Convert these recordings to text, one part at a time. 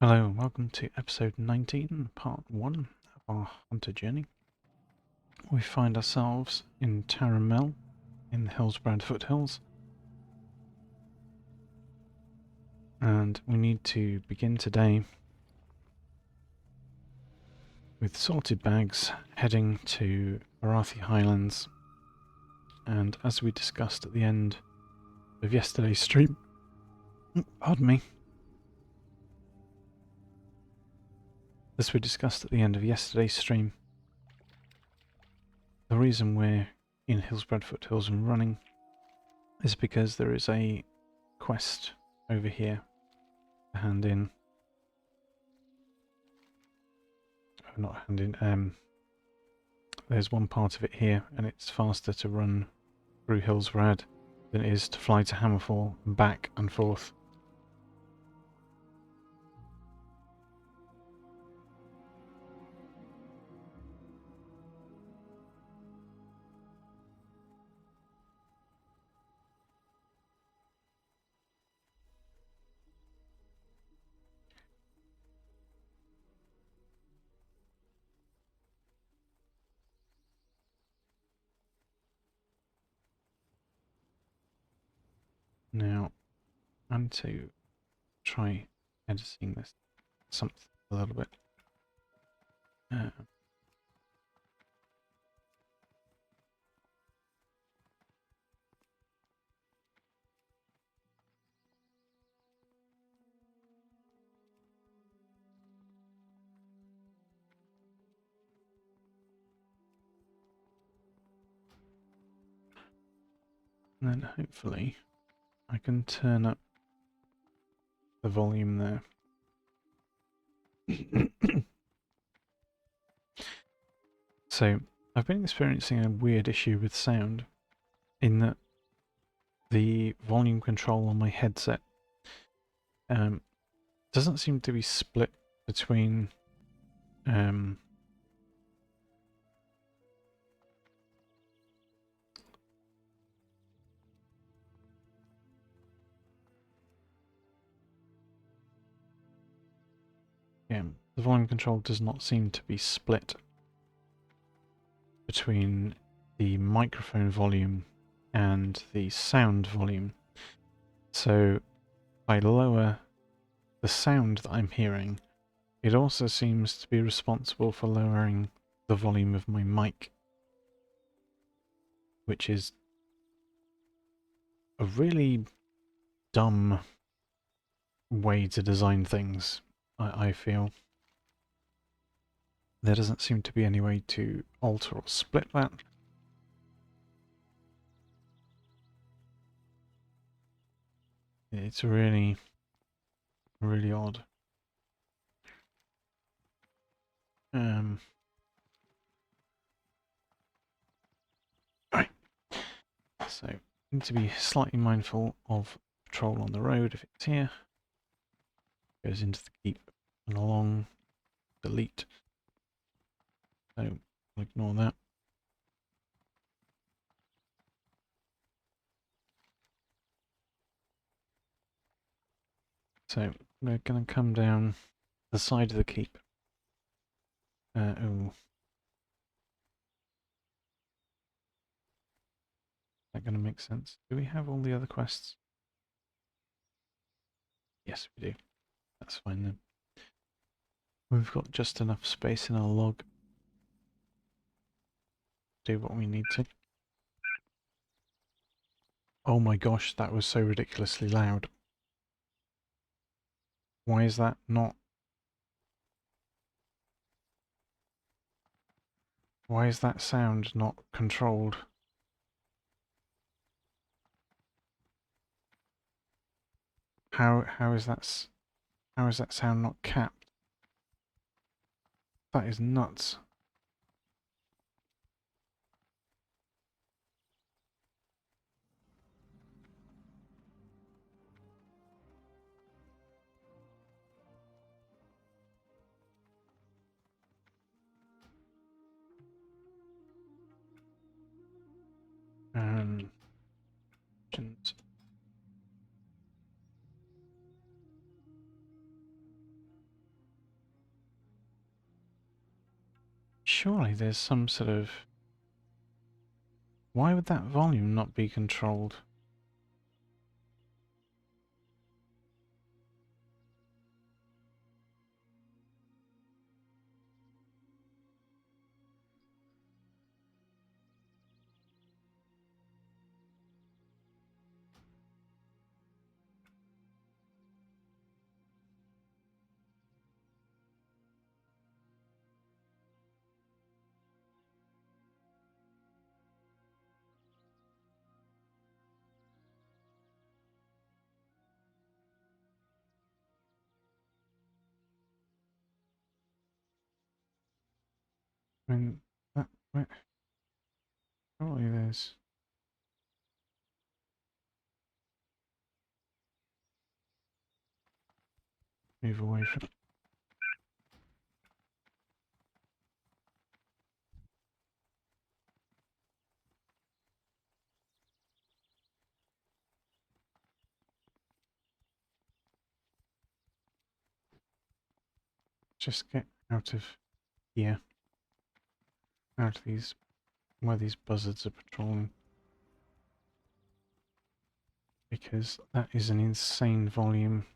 Hello and welcome to episode 19, part 1 of our Hunter journey. We find ourselves in Taramel in the Hillsbrad foothills, and we need to begin today with sorted bags heading to Barathi Highlands. And as we discussed at the end of yesterday's stream, pardon me, as we discussed at the end of yesterday's stream, the reason we're in Hillsbrad foothills and running is because there is a quest over here to hand in. Oh, not hand in. There's one part of it here, and it's faster to run through Hillsbrad than it is to fly to Hammerfall and back and forth. Now, I'm to try editing this something a little bit. And then hopefully I can turn up the volume there. So, I've been experiencing a weird issue with sound in that the volume control on my headset doesn't seem to be split between the volume control does not seem to be split between the microphone volume and the sound volume. So if I lower the sound that I'm hearing, it also seems to be responsible for lowering the volume of my mic, which is a really dumb way to design things, I feel. There doesn't seem to be any way to alter or split that. It's really, really odd. Right. So, need to be slightly mindful of patrol on the road if it's here. Goes into the keep and along. Delete. So, I'll ignore that. So, we're going to come down the side of the keep. Oh. Is that going to make sense? Do we have all the other quests? Yes, we do. That's fine then. We've got just enough space in our log to do what we need to. Oh my gosh, that was so ridiculously loud. Why is that not? Why is that sound not controlled? How is that sound not capped? That is nuts. Options. surely there's some sort of... Why would that volume not be controlled? I mean, that... Wait, surely there's... Move away from... Just get out of here. Out of these... Where these buzzards are patrolling. Because that is an insane volume.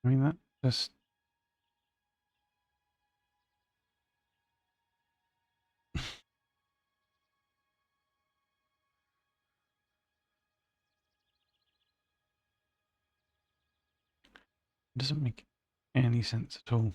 I mean, that just... doesn't make any sense at all.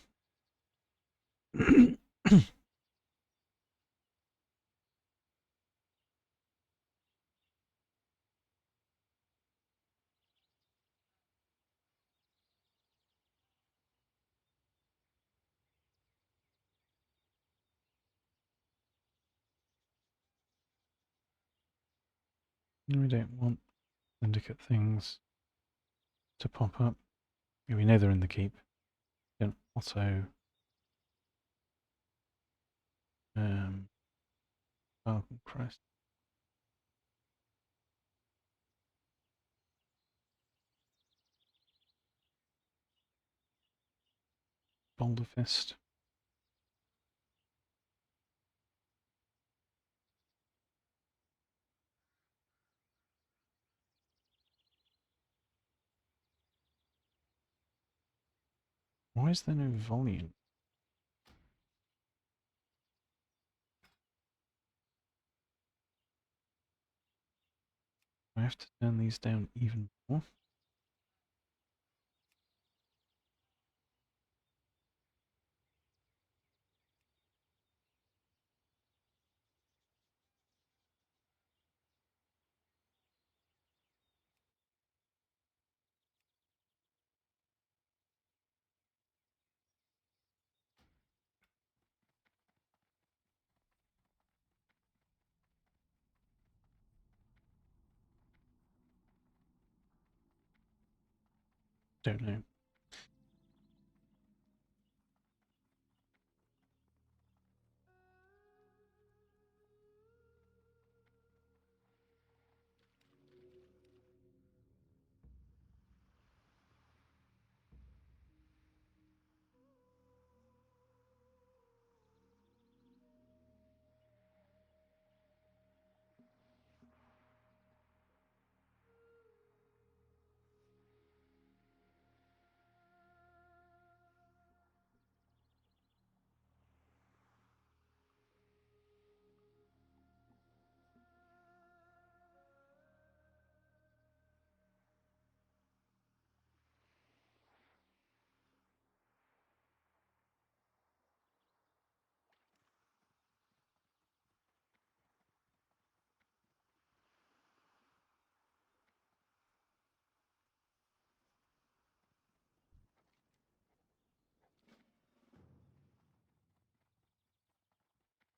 We don't want syndicate things to pop up. Yeah, we know they're in the keep. Then also, Falcon Crest, Boulder Fist. Why is there no volume? I have to turn these down even more. Don't know.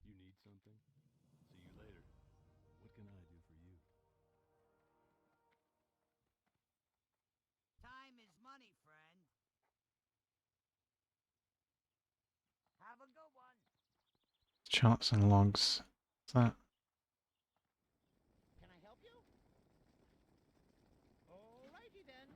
You need something? See you later. What can I do for you? Time is money, friend. Have a good one. Charts and logs. What's that? Can I help you? Alrighty then.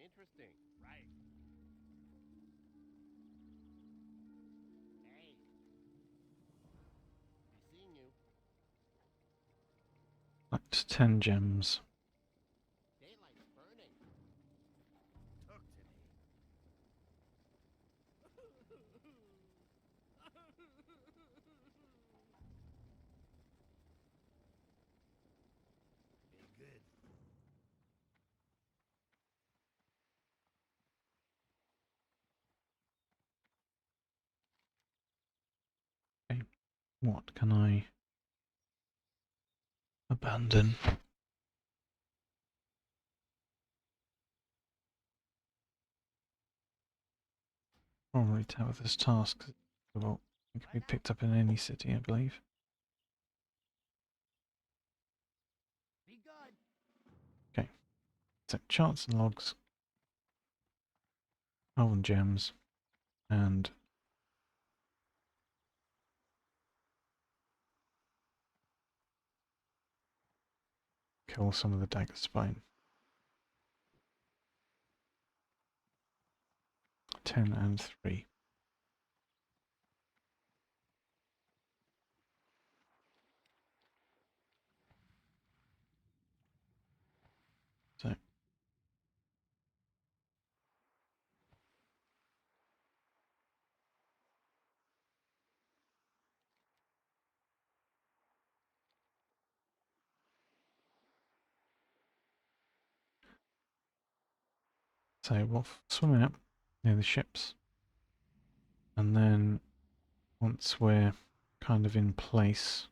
Interesting. Right. Hey. Be seeing you. That's 10 gems. Daylight's burning. Took to me. Be good. Okay. What can I abandon? Probably Tabitha's task. Well, it can be picked up in any city, I believe. Be good. Okay. So charts and logs, Elven gems, and kill some of the dagger spine. 10 and 3. So So we'll swim out near the ships, and then once we're kind of in place,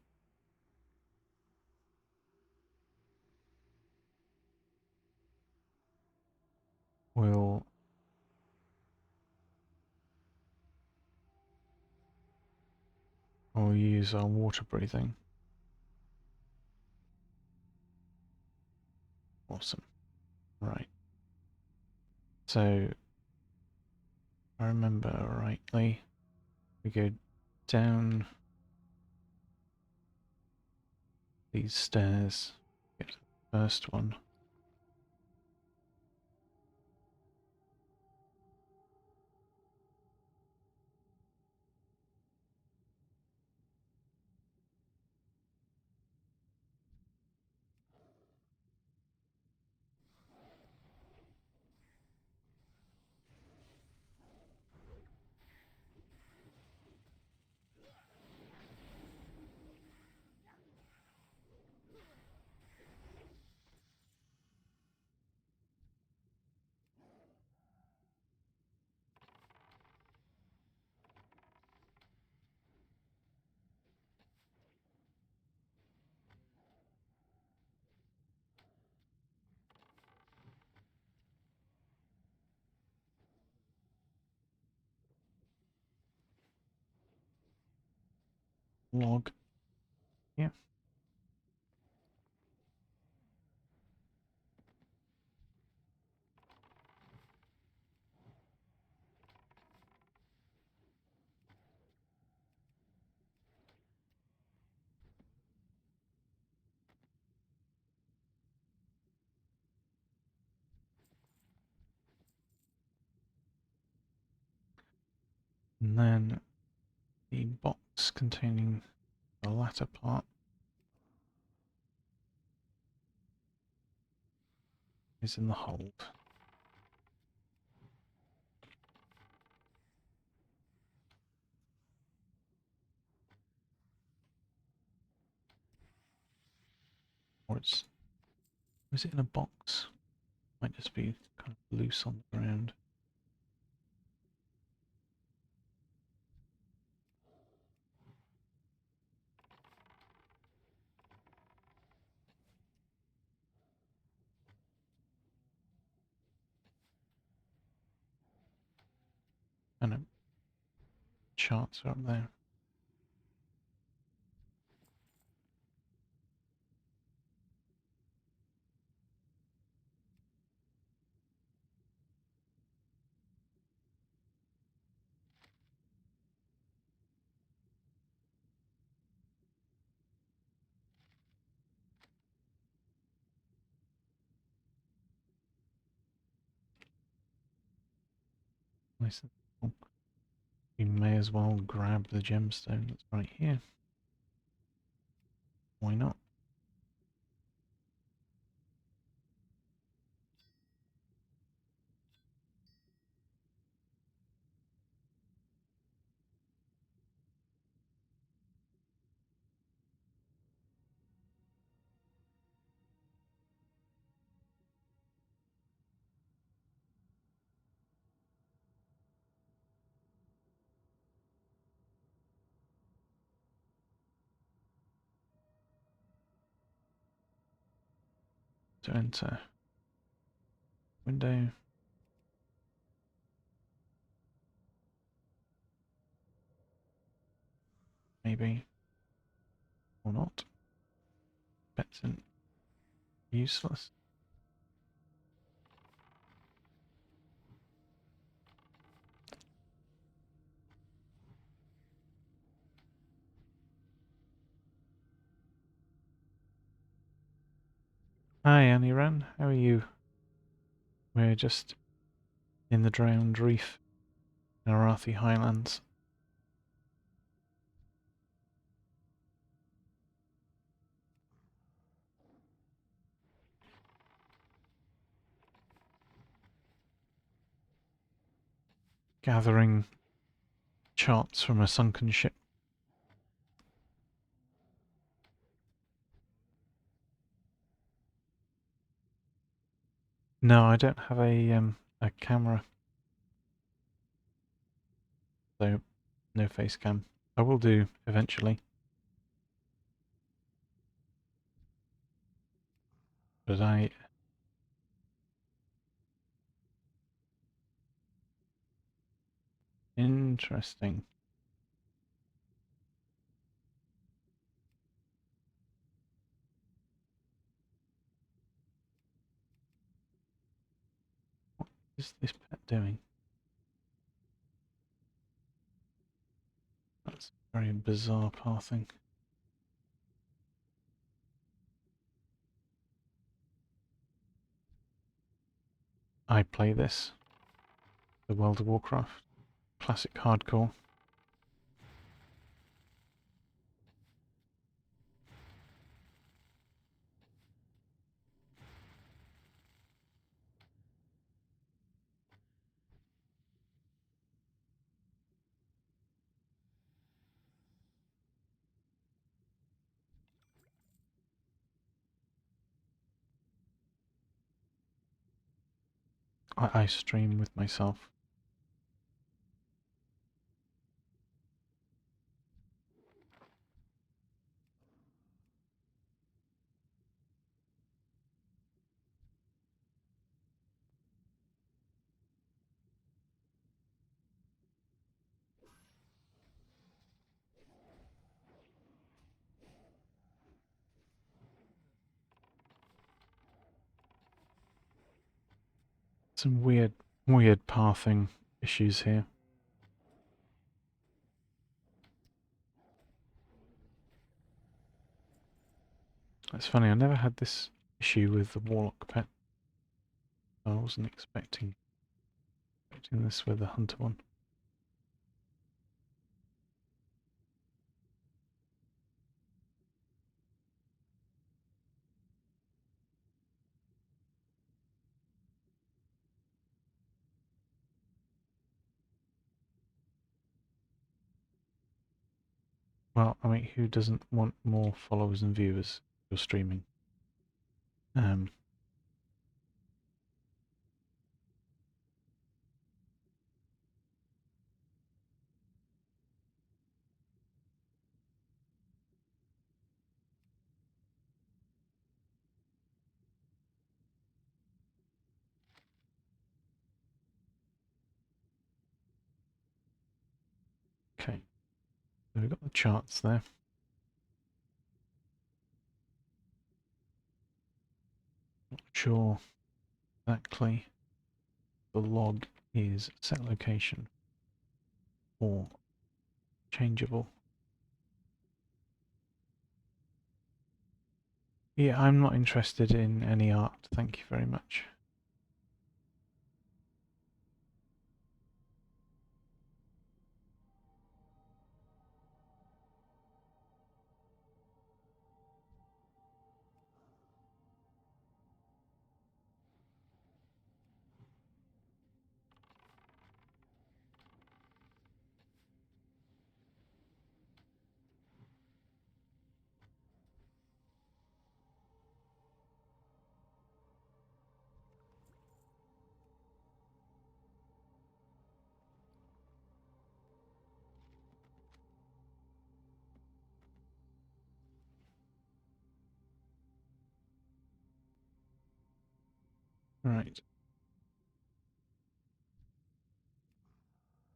we'll use our water breathing. Awesome. Right. So, if I remember rightly, we go down these stairs, get to the first one. Log. Yeah. And then the box containing the latter part is in the hold. Or is it in a box? Might just be kind of loose on the ground. And charts are up there. Nice and cool. We may as well grab the gemstone that's right here. Why not? To enter. Window. Maybe. Or not. Betson. Useless. Hi, Annie Ran. How are you? We're just in the Drowned Reef in Arathi Highlands. Gathering charts from a sunken ship. No, I don't have a a camera. So no face cam. I will do eventually. But interesting. What is this pet doing? That's very bizarre pathing. I play this. The World of Warcraft. Classic hardcore. I stream with myself. Some weird pathing issues here. It's funny, I never had this issue with the Warlock pet. I wasn't expecting this with the Hunter one. Well, I mean, who doesn't want more followers and viewers if you're streaming? Okay, so we've got the charts there. Not sure exactly the log is set location or changeable. Yeah, I'm not interested in any art, thank you very much. Right.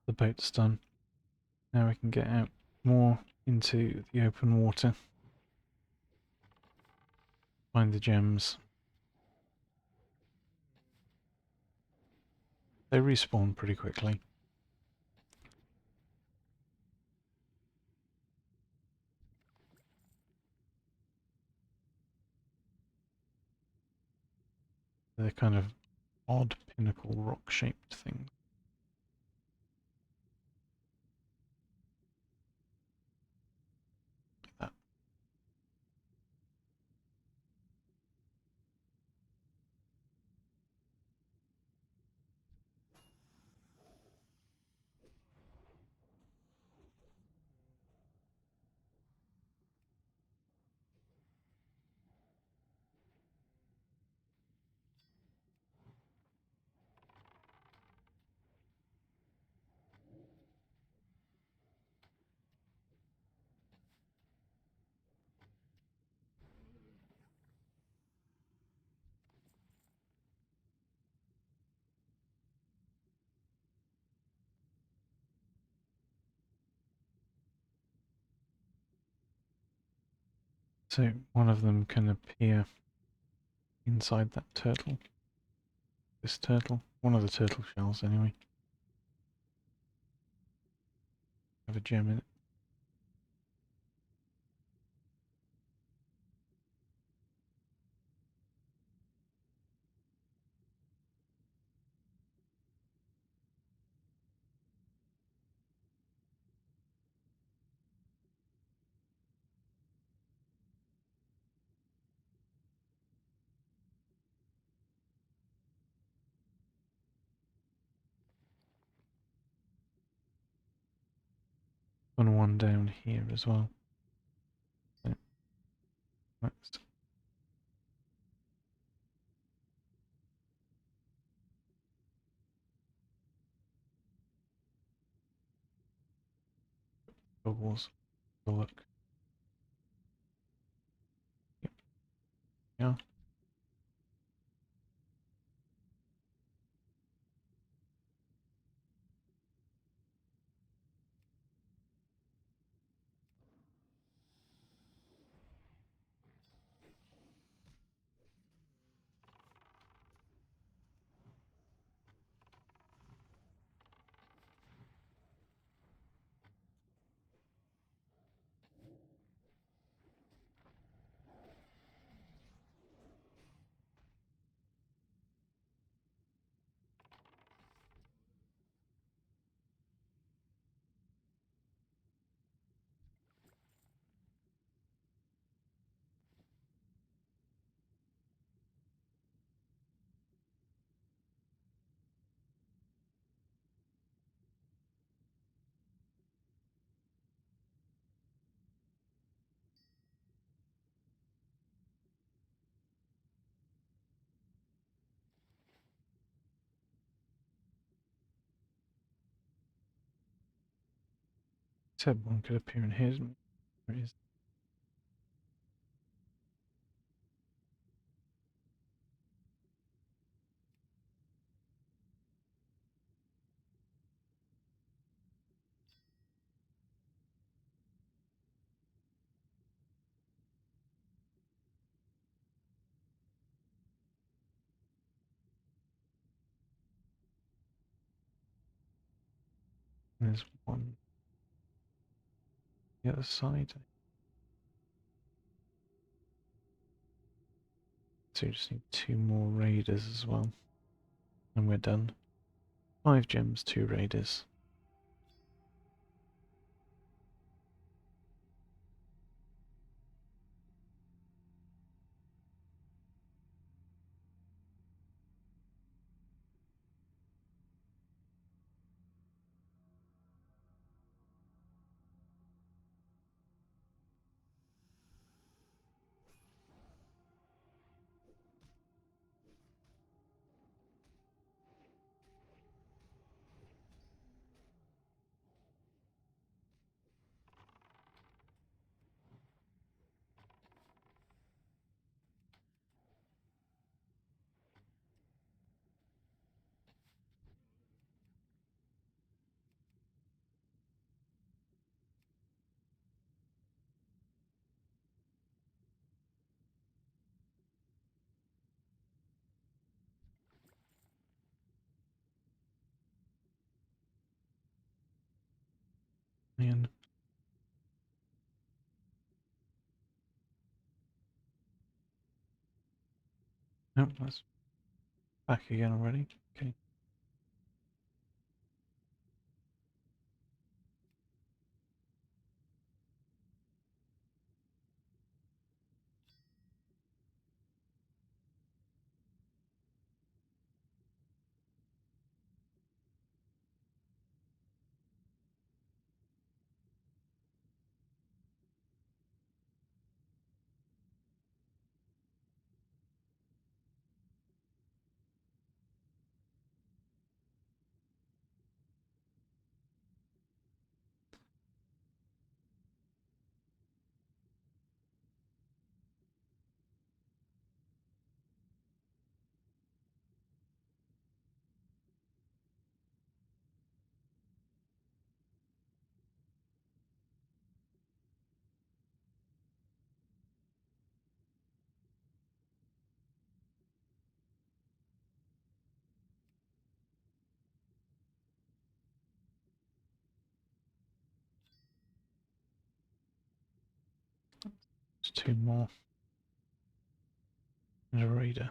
The boat's done. Now we can get out more into the open water. Find the gems. They respawn pretty quickly. They're kind of odd pinnacle rock shaped things. Like that. So one of them can appear inside that turtle. This turtle. One of the turtle shells, anyway. Have a gem in it. And one down here as well. So that's goggles. Have a look. Yep. Yeah. Said one could appear in here, didn't we? Where is it? There's one the other side. So we just need 2 more raiders as well. And we're done. 5 gems, 2 raiders. And nope, that's back again already. Okay. 2 more. And a reader.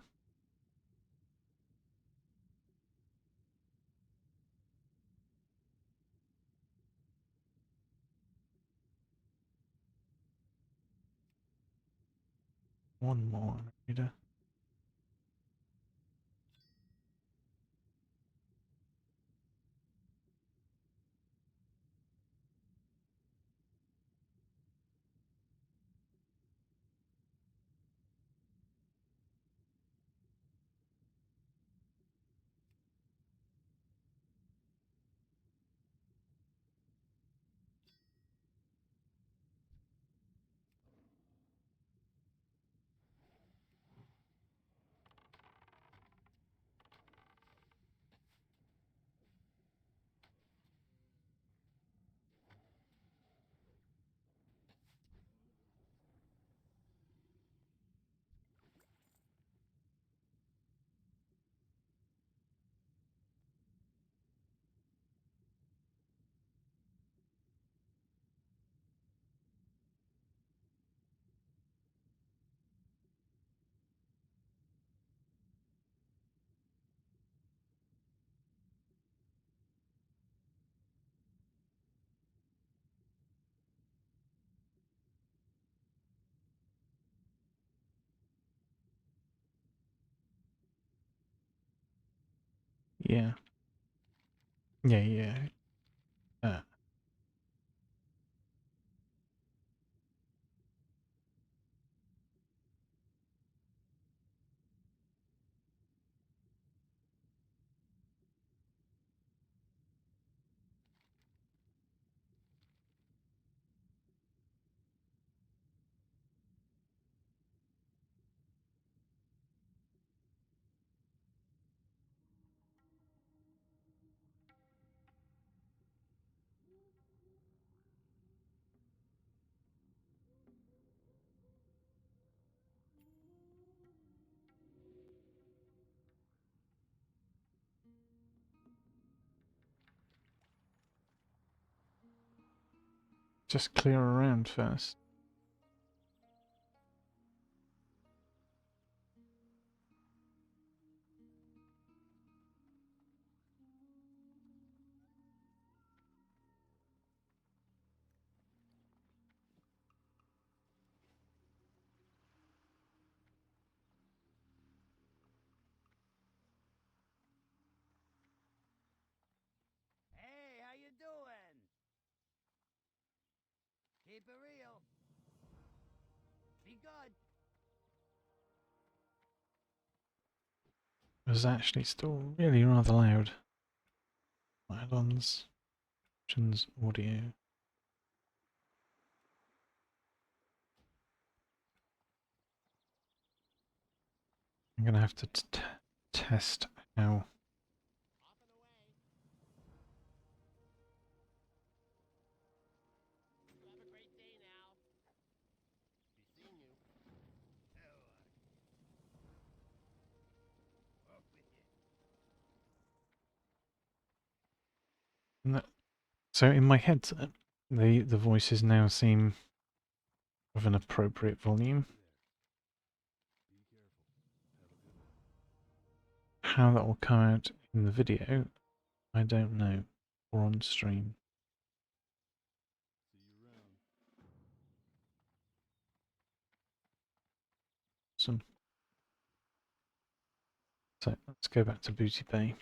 One more and a reader. Yeah. Yeah. Just clear around first. Hey, how you doing? Keep it real. Be good. It was actually still really rather loud. Add-ons, options, audio. I'm gonna have to test how. Off and away. You have a great day now. Be seeing you. Off with you. So in my head, the voices now seem of an appropriate volume. Be careful. Have a good one. How that will come out in the video, I don't know, or on stream. See you around. So let's go back to Booty Bay.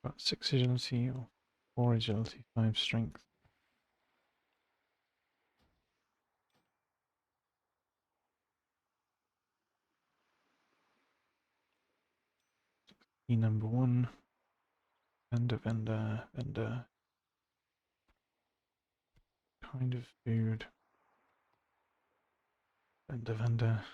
Got 6 agility or 4 agility, 5 strength. Key number 1. Vendor. Kind of food. Vendor.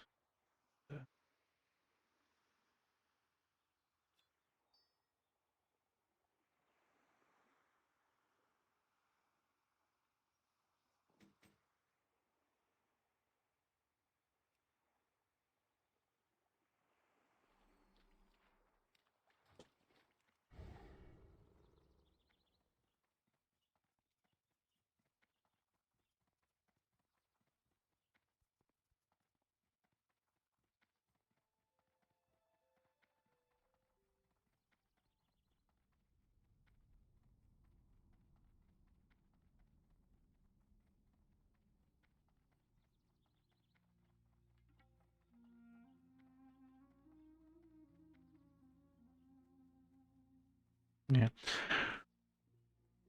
Yeah.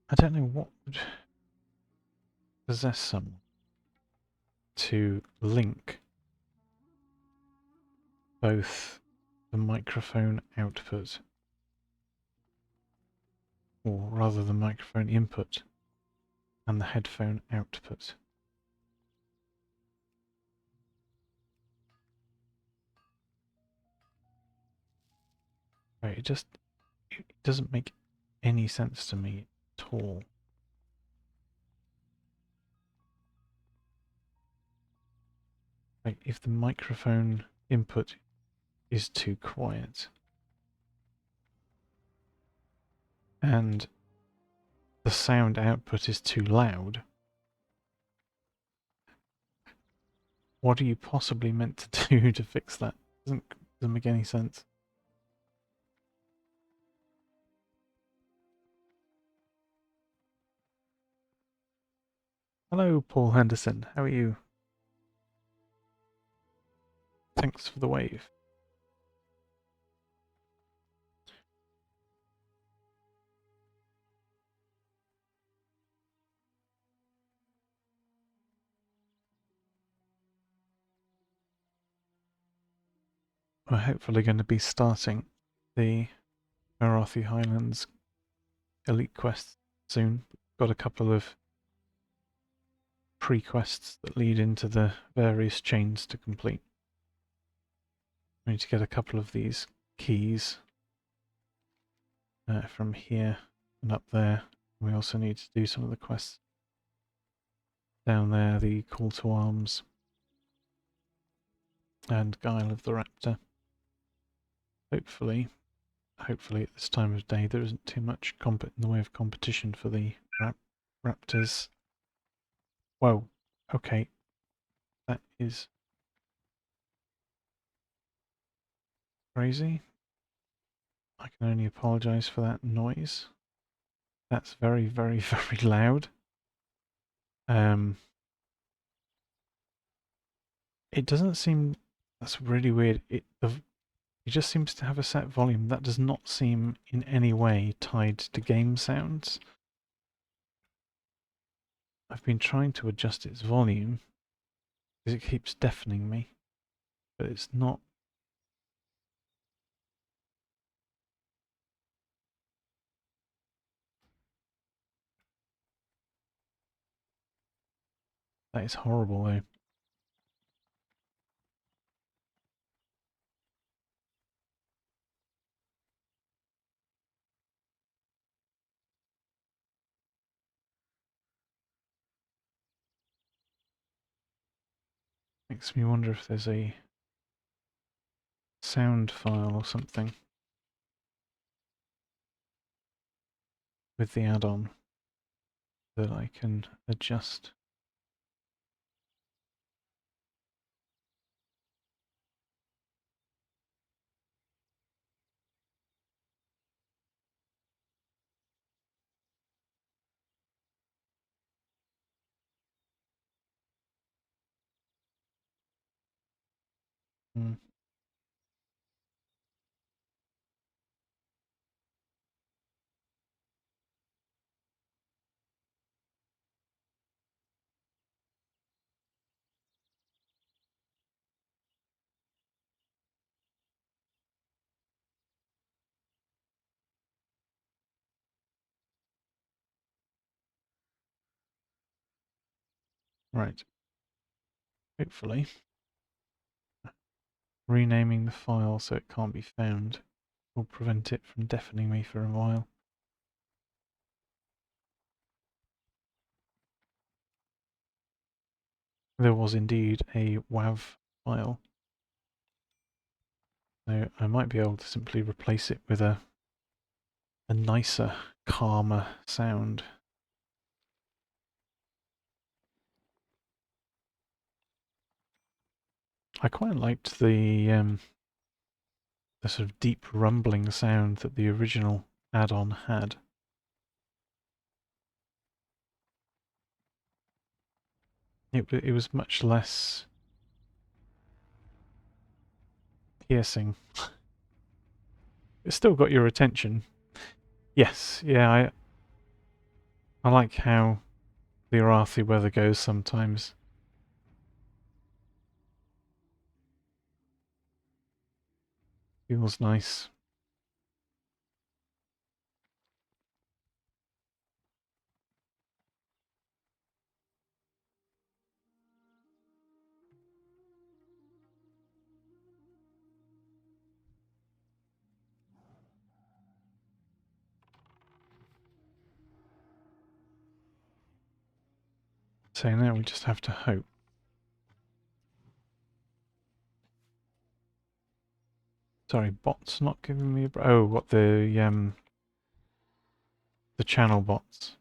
I don't know what would possess someone to link both the microphone output, or rather the microphone input, and the headphone output. Right, it doesn't make any sense to me at all. Like, if the microphone input is too quiet and the sound output is too loud, what are you possibly meant to do to fix that? Doesn't make any sense. Hello, Paul Henderson. How are you? Thanks for the wave. We're hopefully going to be starting the Marathi Highlands Elite Quest soon. Got a couple of pre-quests that lead into the various chains to complete. We need to get a couple of these keys from here and up there. We also need to do some of the quests down there, the Call to Arms and Guile of the Raptor. Hopefully at this time of day there isn't too much in the way of competition for the raptors. Whoa, okay, that is crazy. I can only apologise for that noise. That's very, very, very loud. It doesn't seem... That's really weird. It just seems to have a set volume. That does not seem in any way tied to game sounds. I've been trying to adjust its volume because it keeps deafening me, but it's not... That is horrible though. Makes me wonder if there's a sound file or something with the add-on that I can adjust. Hmm. Right. Hopefully, renaming the file so it can't be found will prevent it from deafening me for a while. There was indeed a WAV file, so I might be able to simply replace it with a nicer, calmer sound. I quite liked the sort of deep rumbling sound that the original add-on had. It was much less piercing. It still got your attention. Yes, yeah, I like how the Arathi weather goes sometimes. Feels nice. So now we just have to hope. Sorry, bot's not giving me a... Oh, what the channel bots.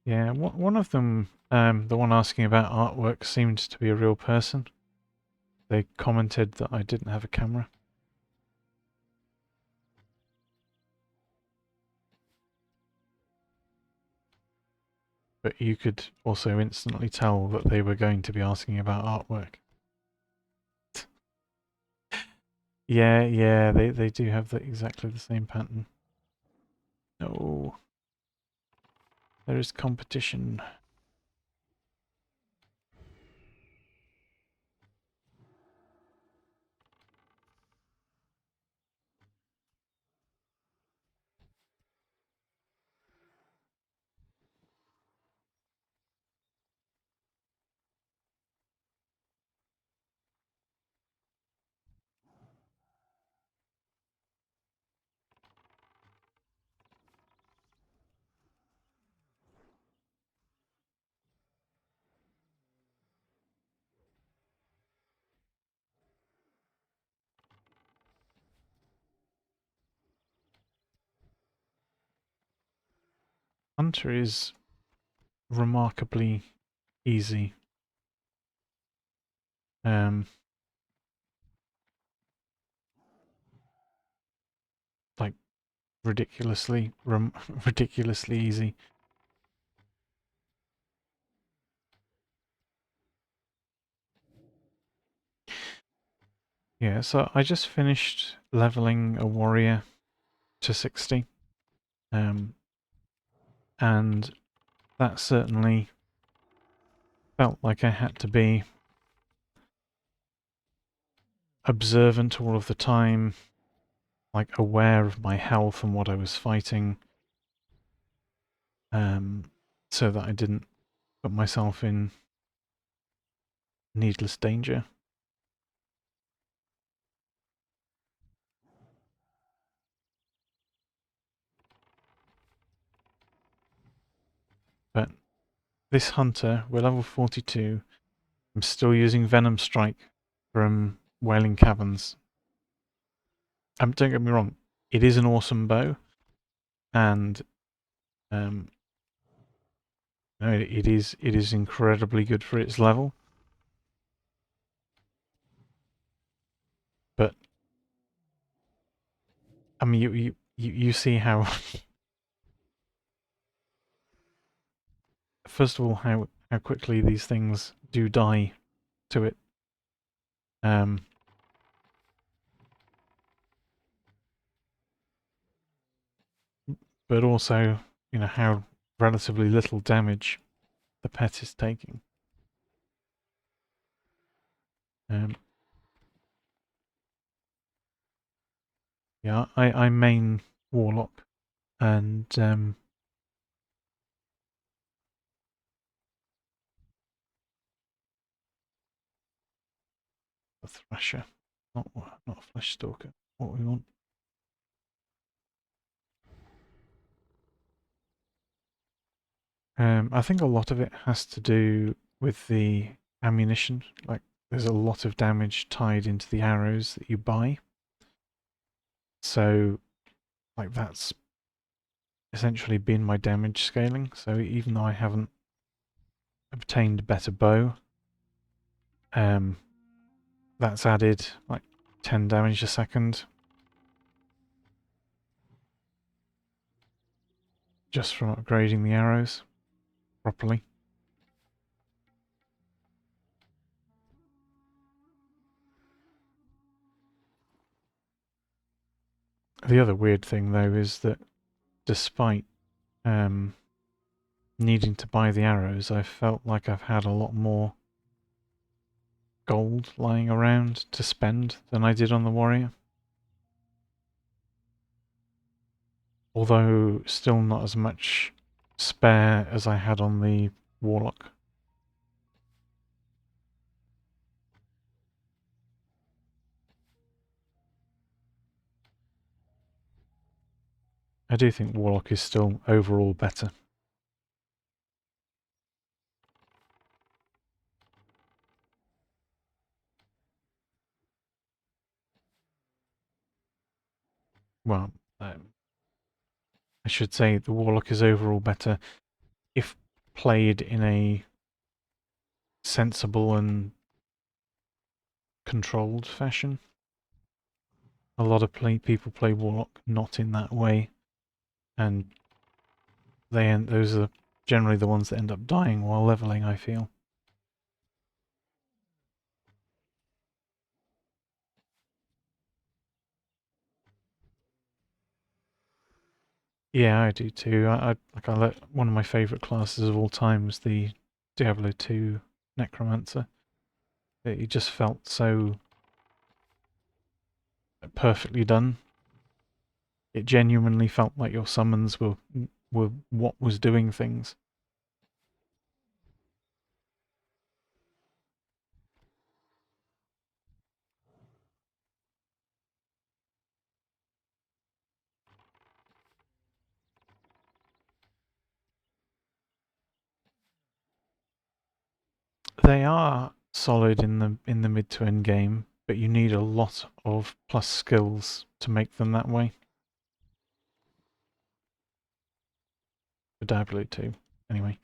Yeah, one of them, the one asking about artwork, seemed to be a real person. They commented that I didn't have a camera. But you could also instantly tell that they were going to be asking about artwork. Yeah, they do have exactly the same pattern. No. There is competition. Hunter is remarkably easy. Like ridiculously, ridiculously easy. Yeah, so I just finished leveling a warrior to 60. And that certainly felt like I had to be observant all of the time, like aware of my health and what I was fighting, so that I didn't put myself in needless danger. But this hunter, we're level 42. I'm still using Venom Strike from Wailing Caverns. Don't get me wrong, it is an awesome bow, and no, it is incredibly good for its level. But I mean, you see how first of all how quickly these things do die to it. But also, you know, how relatively little damage the pet is taking. Yeah, I main Warlock, and the Thrasher, not a Flesh Stalker. What we want. I think a lot of it has to do with the ammunition. Like, there's a lot of damage tied into the arrows that you buy. So, like, that's essentially been my damage scaling. So even though I haven't obtained a better bow, that's added like 10 damage a second just from upgrading the arrows properly. The other weird thing, though, is that despite needing to buy the arrows, I felt like I've had a lot more gold lying around to spend than I did on the warrior. Although still not as much spare as I had on the warlock. I do think warlock is still overall better. Well, I should say the warlock is overall better if played in a sensible and controlled fashion. A lot of people play warlock not in that way, and those are generally the ones that end up dying while leveling, I feel. Yeah, I do too. One of my favourite classes of all time was the Diablo 2 Necromancer. It just felt so perfectly done. It genuinely felt like your summons were what was doing things. They are solid in the mid to end game, but you need a lot of plus skills to make them that way. For Diablo 2, anyway.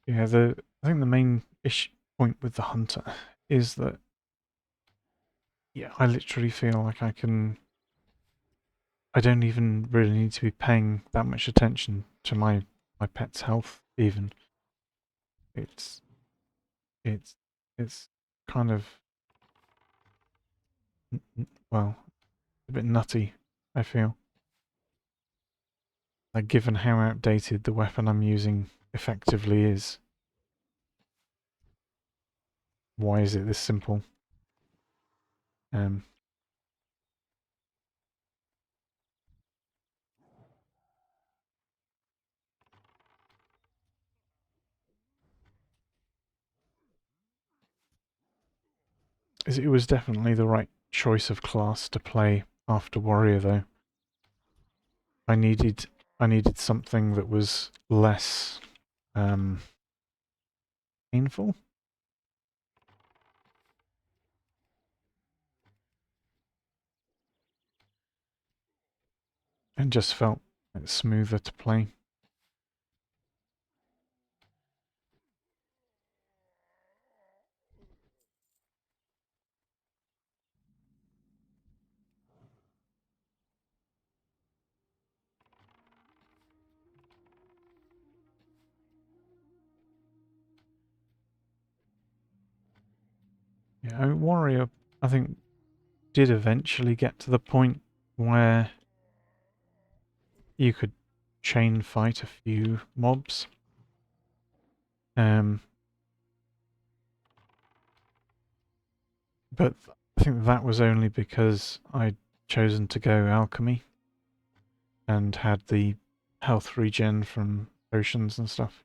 Yeah, I think the main point with the hunter is that, yeah, I literally feel like I don't even really need to be paying that much attention to my pet's health even. It's it's it's kind of well, a bit nutty, I feel. Like, given how outdated the weapon I'm using effectively is, why is it this simple? Um, it was definitely the right choice of class to play after warrior, though. I needed something that was less painful. And just felt smoother to play. Yeah, warrior, I think, did eventually get to the point where you could chain fight a few mobs. But I think that was only because I'd chosen to go alchemy and had the health regen from potions and stuff.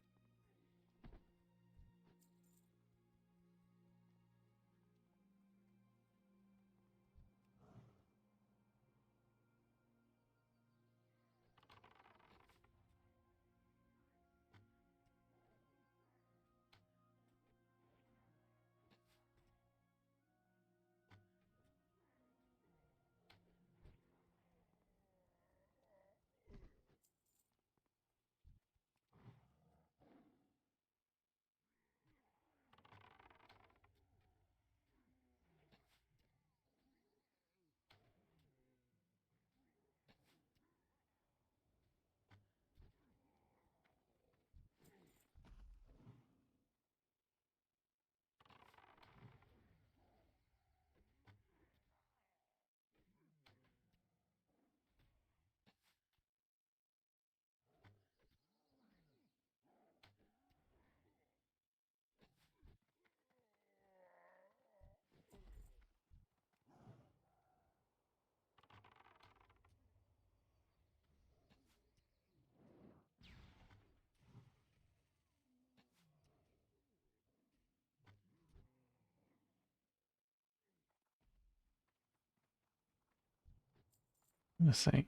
gonna say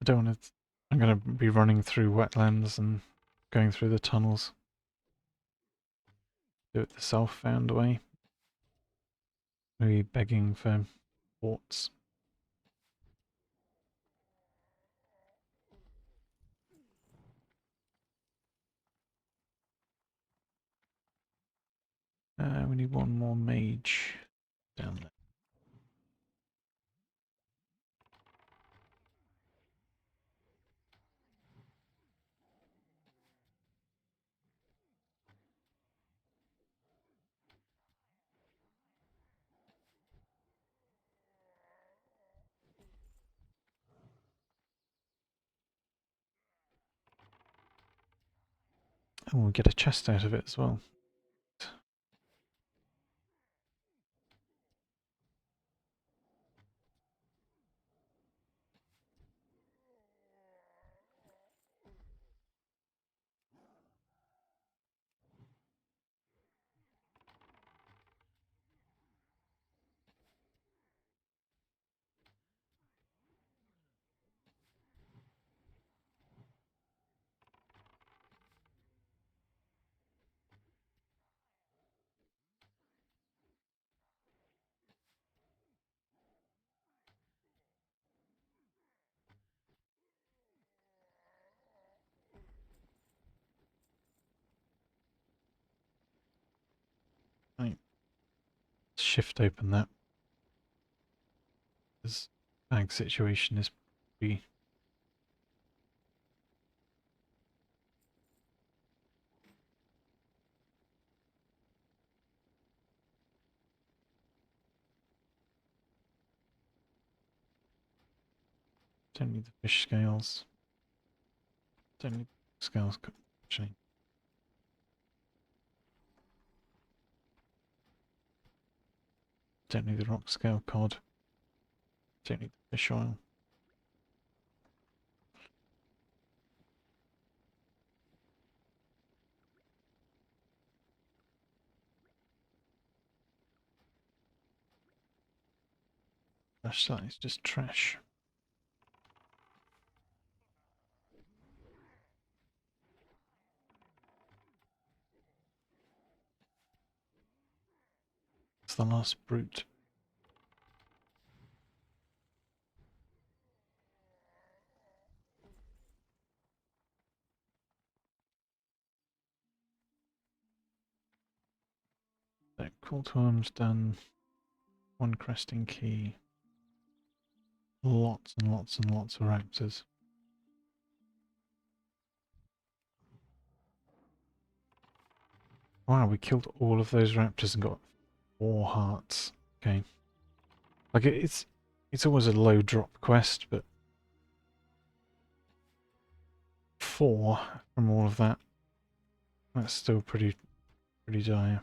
I don't want to. I'm gonna be running through wetlands and going through the tunnels. Do it the self-found way. Maybe begging for ports. We need one more mage down there. And we'll get a chest out of it as well. Right. Shift open that. This bag situation is pretty. Don't need the fish scales. Don't need the scales actually. Don't need the rock scale cod. Don't need the fish oil. Gosh, that is just trash. It's the last brute. So, call to arms done. One cresting key. Lots and lots and lots of raptors. Wow, we killed all of those raptors and got 4 hearts. Okay. Like it's always a low drop quest, but 4 from all of that. That's still pretty dire.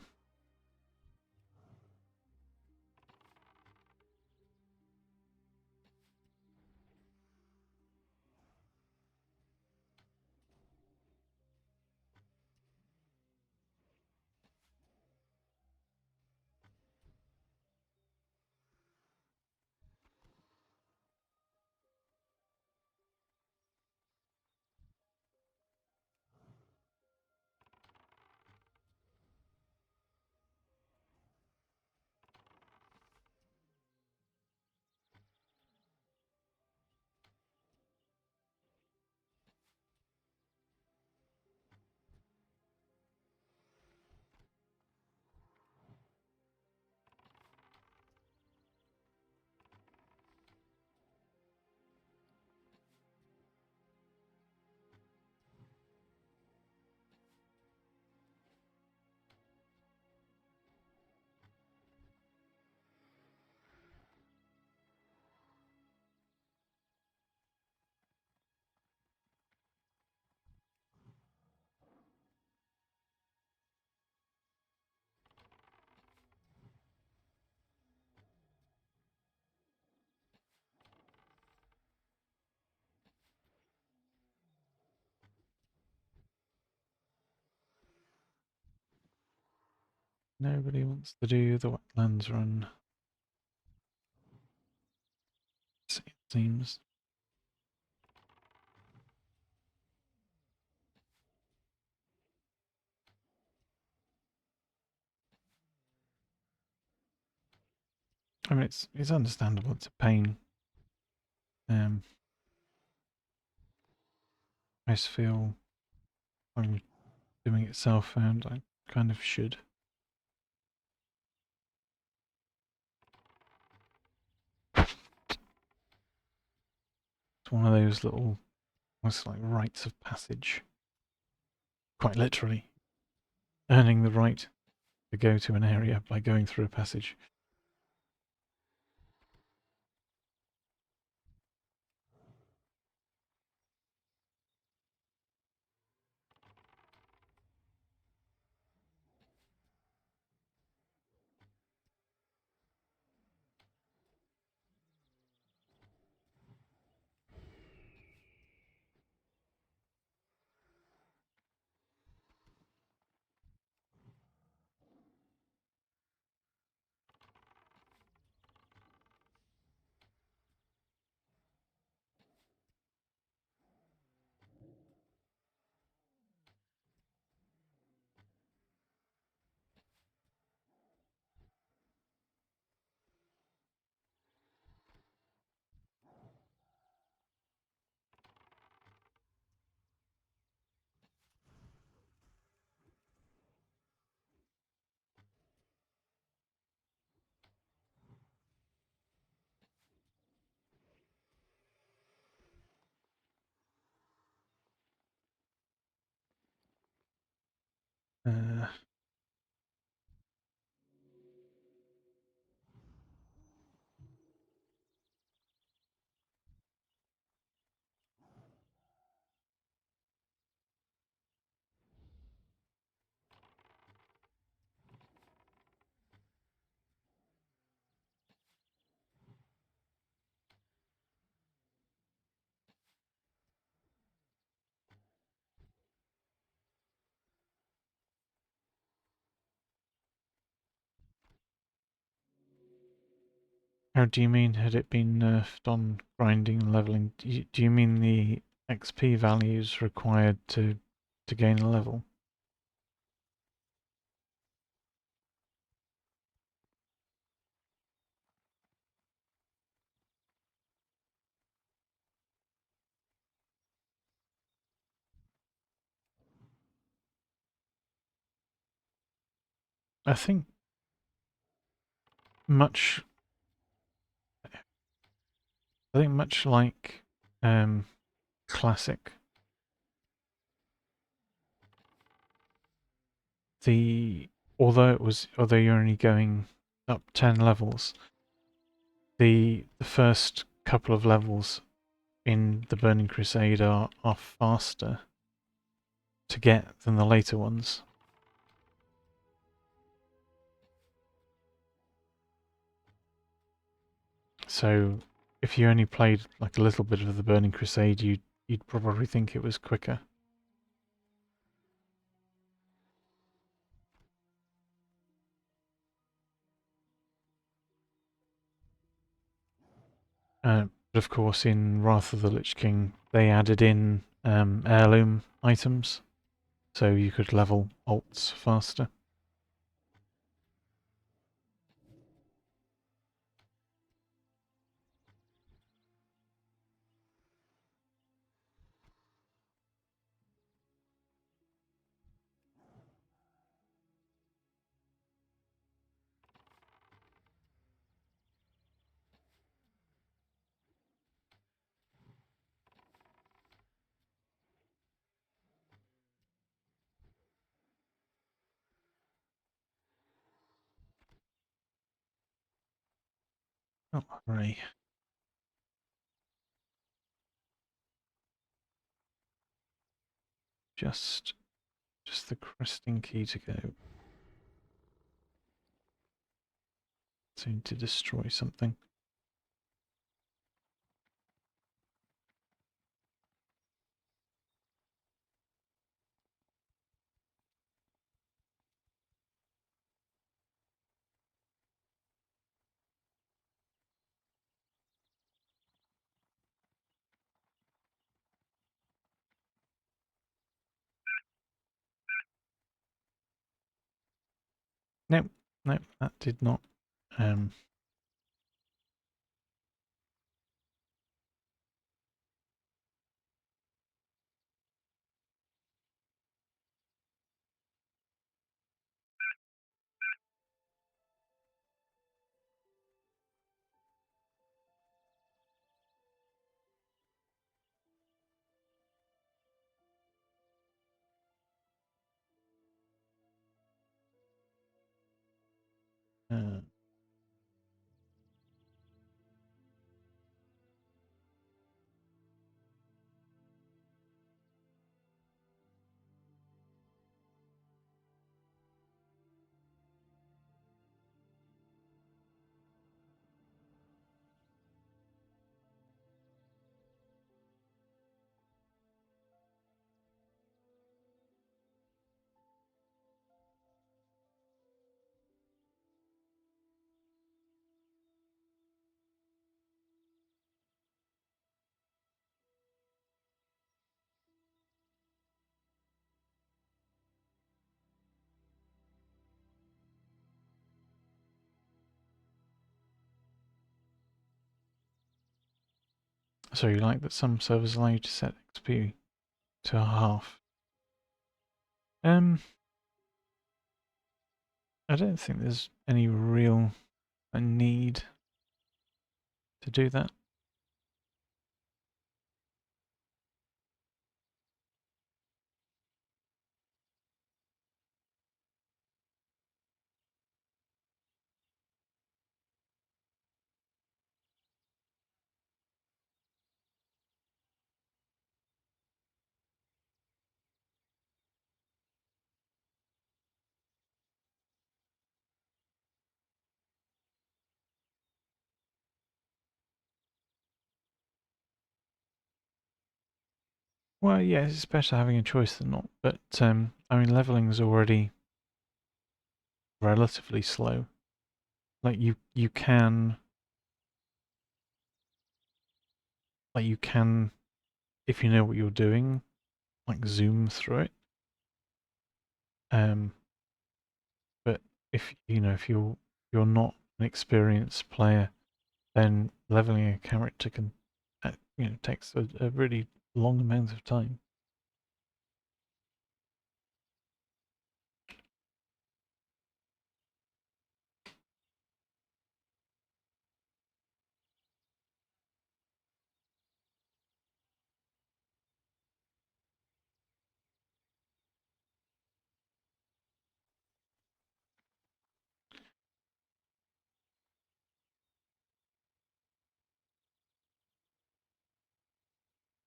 Nobody wants to do the wetlands run. seems. I mean, it's understandable. It's a pain. I just feel I'm doing it self-found. I kind of should. It's one of those little, almost like rites of passage. Quite literally, earning the right to go to an area by going through a passage. Uh, How do you mean had it been nerfed on grinding and leveling? Do you mean the XP values required to gain a level? I think much much like classic, although you're only going up 10 levels, the first couple of levels in the Burning Crusade are faster to get than the later ones. So if you only played like a little bit of the Burning Crusade, you'd probably think it was quicker. But of course, in Wrath of the Lich King, they added in heirloom items, so you could level alts faster. Oh, hooray. Just the cresting key to go. Soon to destroy something. Nope, that did not. Uh, so you like that some servers allow you to set XP to a half. I don't think there's any real need to do that. Well, yeah, it's better having a choice than not. But I mean, leveling is already relatively slow. Like you can, if you know what you're doing, like zoom through it. But if you're not an experienced player, then leveling a character can, takes a really long amount of time.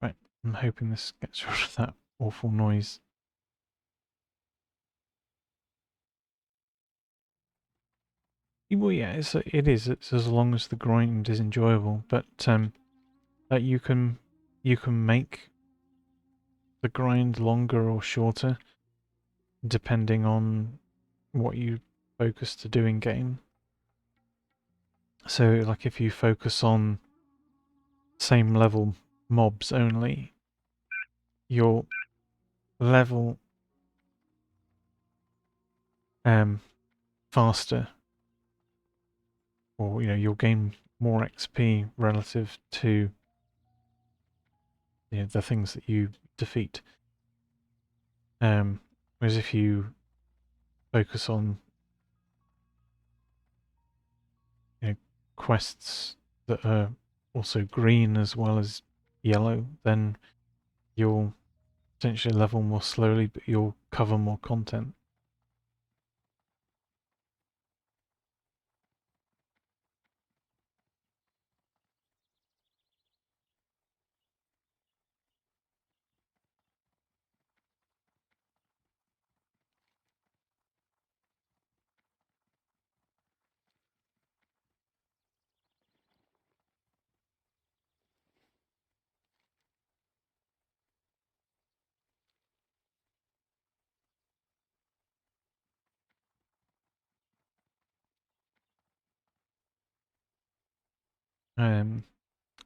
Right, I'm hoping this gets rid of that awful noise. Well, yeah, it is. It's as long as the grind is enjoyable, but that you can make the grind longer or shorter depending on what you focus to do in game. So, like, if you focus on same level mobs only, your level faster, or you'll gain more XP relative to the things that you defeat. Whereas if you focus on quests that are also green as well as yellow, then you'll potentially level more slowly, but you'll cover more content.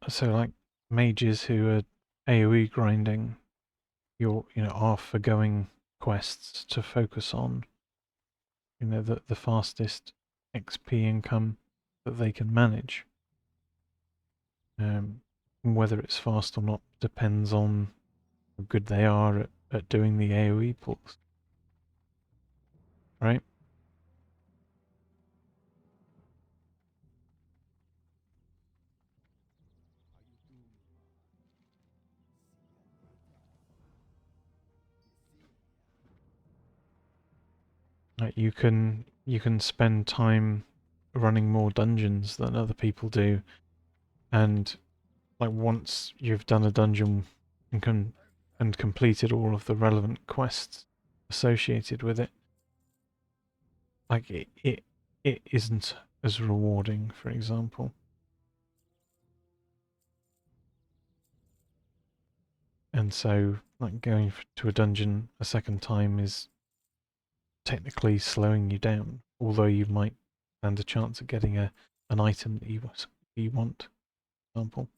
So like mages who are AoE grinding, are forgoing quests to focus on the fastest XP income that they can manage. Whether it's fast or not depends on how good they are at doing the AoE pulls. Right? Like you can spend time running more dungeons than other people do, and like once you've done a dungeon and completed all of the relevant quests associated with it, like it isn't as rewarding, for example. And so, like going to a dungeon a second time is technically slowing you down, although you might stand a chance of getting an item that you want, for example.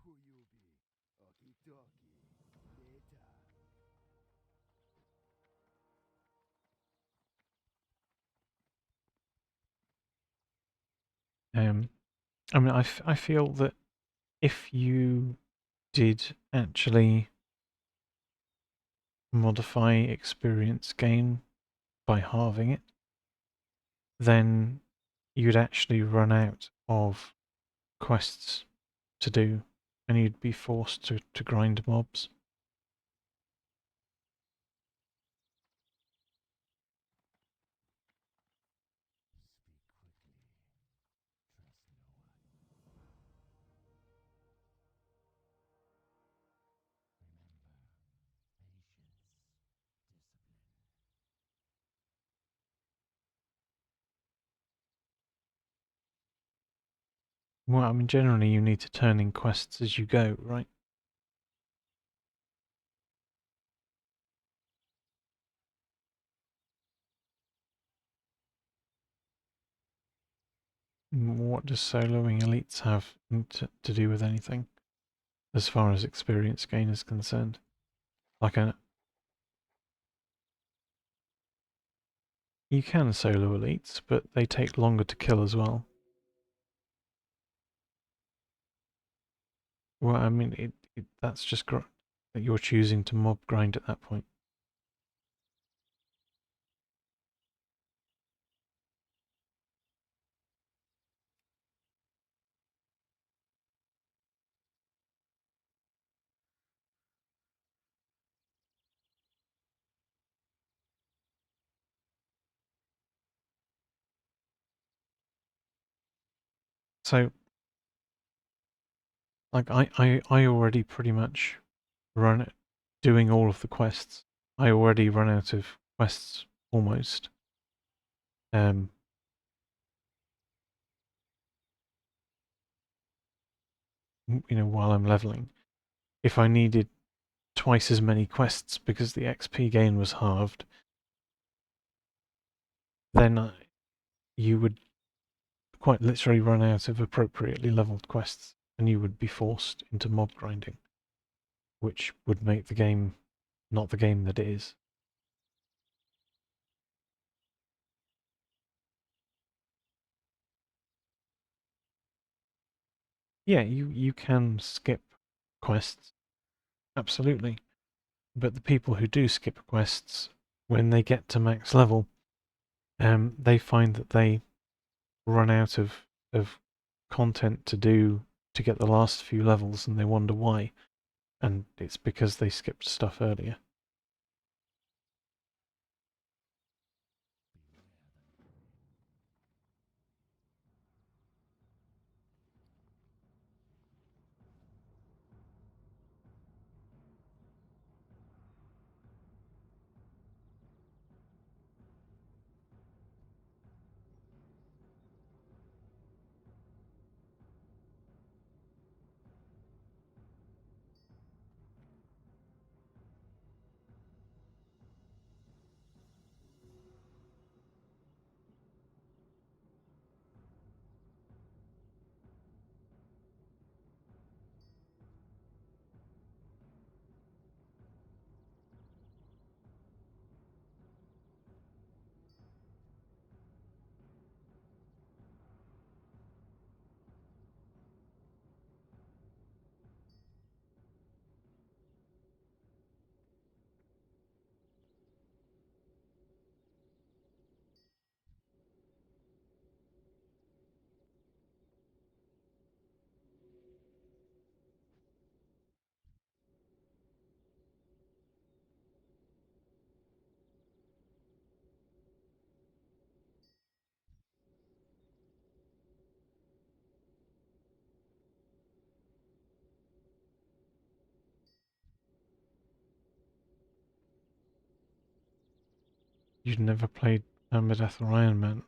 Who you be? Okie dokie. Later. I mean, I feel that if you did actually modify experience gain by halving it, then you'd actually run out of quests to do, and you'd be forced to grind mobs. Well, I mean, generally you need to turn in quests as you go, right? What does soloing elites have to do with anything, as far as experience gain is concerned? Like you can solo elites, but they take longer to kill as well. Well, I mean, that's just that you're choosing to mob grind at that point. So, like, I already pretty much run it, doing all of the quests. I already run out of quests almost. You know, while I'm leveling. If I needed twice as many quests because the XP gain was halved, then you would quite literally run out of appropriately leveled quests, and you would be forced into mob grinding, which would make the game not the game that it is. Yeah, you can skip quests, absolutely. But the people who do skip quests, when they get to max level, they find that they run out of content to do to get the last few levels, and they wonder why. And it's because they skipped stuff earlier. you've never played Permadeath or Iron Man.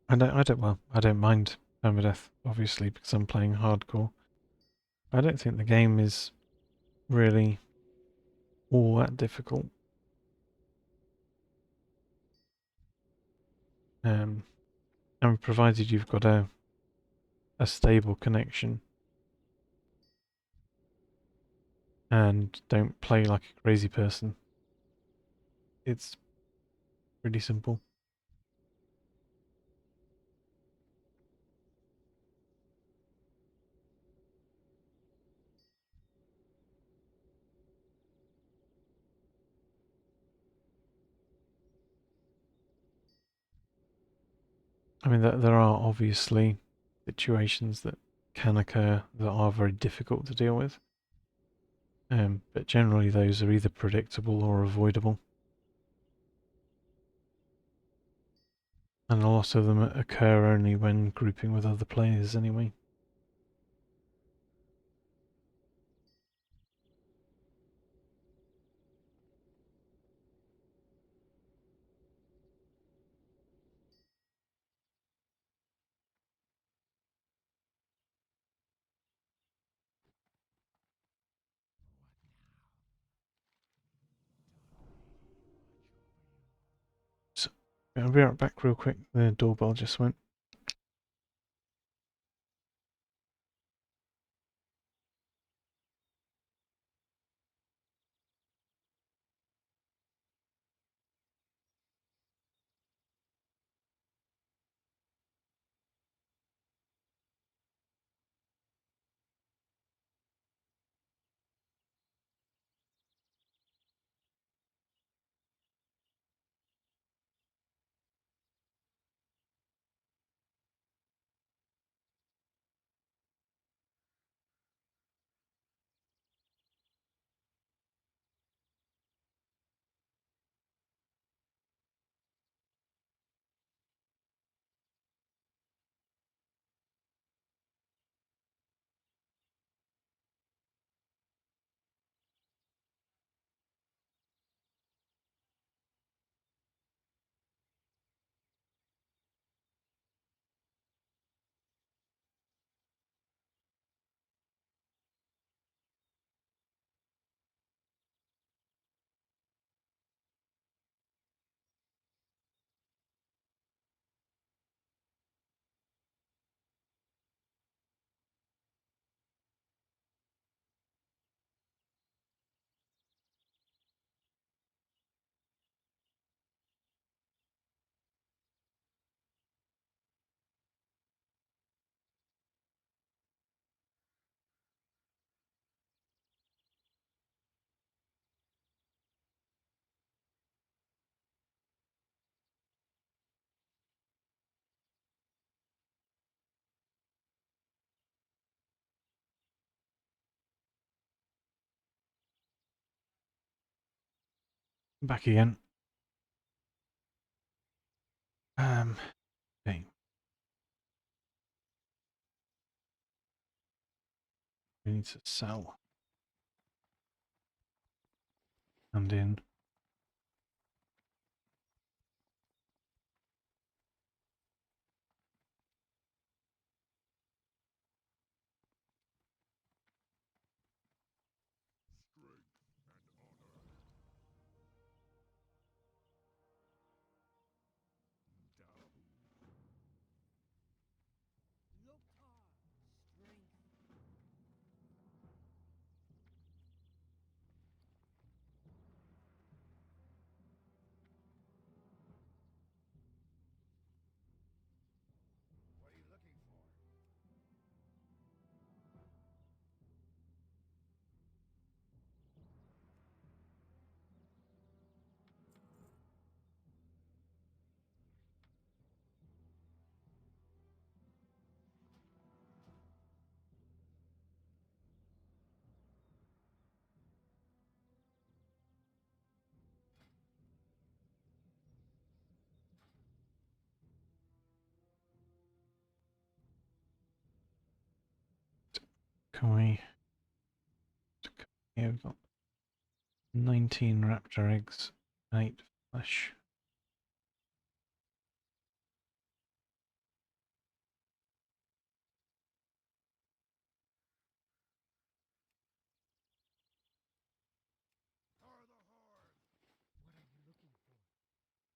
I don't mind Permadeath, obviously, because I'm playing hardcore. I don't think the game is really all that difficult. And provided you've got a stable connection and don't play like a crazy person, it's pretty simple. I mean, there are obviously situations that can occur that are very difficult to deal with. But generally those are either predictable or avoidable. And a lot of them occur only when grouping with other players anyway. So, I'll be right back real quick. The doorbell just went. Back again. Okay. We need to sell. And in. What are you looking for? Can we... Here we go. 19 raptor eggs, and 8 flesh. For the horde! What are you looking for? Bring it.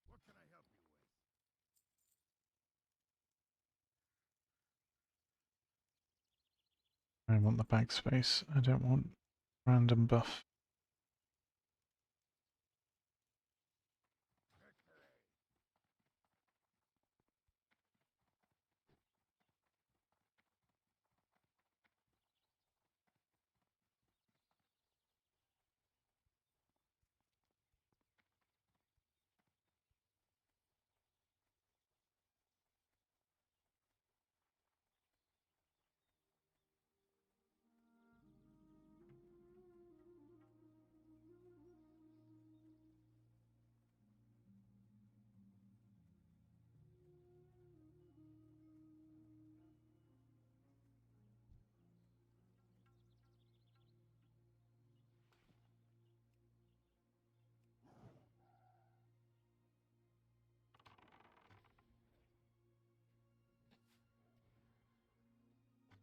What can I help you with? I want the backspace. I don't want random buff.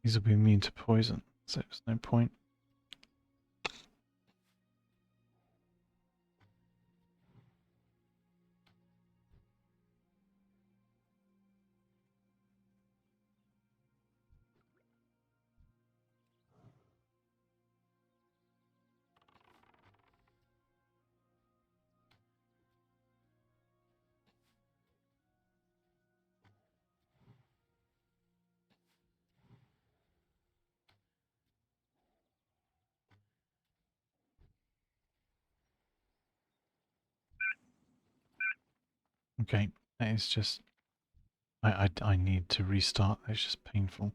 These will be immune to poison, so there's no point. Okay, that is just... I need to restart. It's just painful.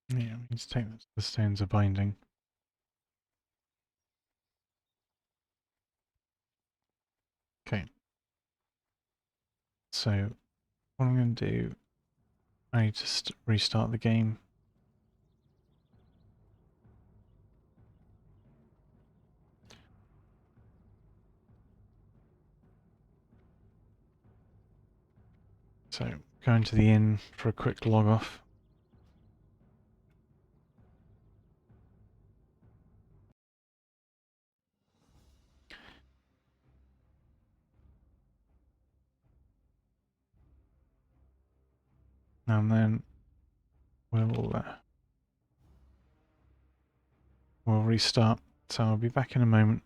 Yeah, we need to take the stones of binding. Okay. So, what I'm going to do, I need to restart the game. So going to the inn for a quick log off. And then we'll restart. So I'll be back in a moment.